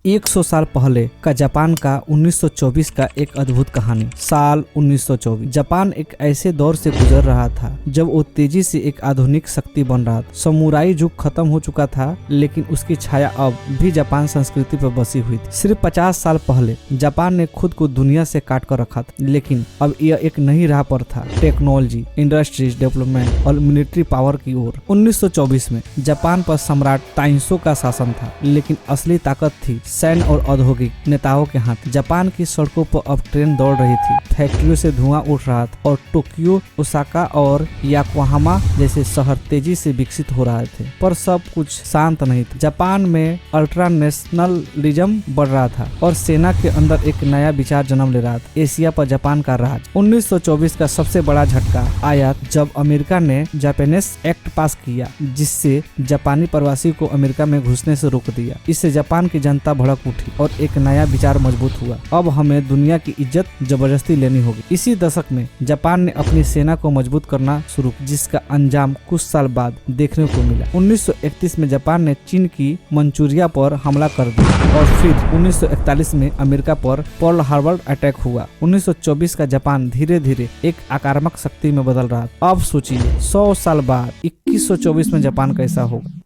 100 साल पहले का जापान का 1924 का एक अद्भुत कहानी। साल 1924 जापान एक ऐसे दौर से गुजर रहा था जब वो तेजी से एक आधुनिक शक्ति बन रहा था। समुराई युग खत्म हो चुका था, लेकिन उसकी छाया अब भी जापान संस्कृति पर बसी हुई थी। सिर्फ 50 साल पहले जापान ने खुद को दुनिया से काट कर रखा था, लेकिन अब यह एक नई राह पर था, टेक्नोलॉजी, इंडस्ट्रीज डेवलपमेंट और मिलिट्री पावर की ओर। 1924 में जापान पर सम्राट ताइसो का शासन था, लेकिन असली ताकत थी सैन्य और औद्योगिक नेताओं के हाथ। जापान की सड़कों पर अब ट्रेन दौड़ रही थी, फैक्ट्रियों से धुआं उठ रहा था और टोक्यो, ओसाका और याकोहामा जैसे शहर तेजी से विकसित हो रहे थे। पर सब कुछ शांत नहीं था। जापान में अल्ट्रा नेशनलिज्म बढ़ रहा था और सेना के अंदर एक नया विचार जन्म ले रहा था, एशिया पर जापान का राज। 1924 का सबसे बड़ा झटका आया जब अमेरिका ने जापानीज एक्ट पास किया, जिससे जापानी प्रवासी को अमेरिका में घुसने से रोक दिया। इससे जापान की जनता भड़क उठी और एक नया विचार मजबूत हुआ, अब हमें दुनिया की इज्जत जबरदस्ती लेनी होगी। इसी दशक में जापान ने अपनी सेना को मजबूत करना शुरू, जिसका अंजाम कुछ साल बाद देखने को मिला। 1931 में जापान ने चीन की मंचूरिया पर हमला कर दिया और फिर 1941 में अमेरिका पर पर्ल हार्बर अटैक हुआ। 1924 का जापान धीरे धीरे एक आक्रामक शक्ति में बदल रहा था। अब सोचिए 100 साल बाद 2124 में जापान कैसा होगा।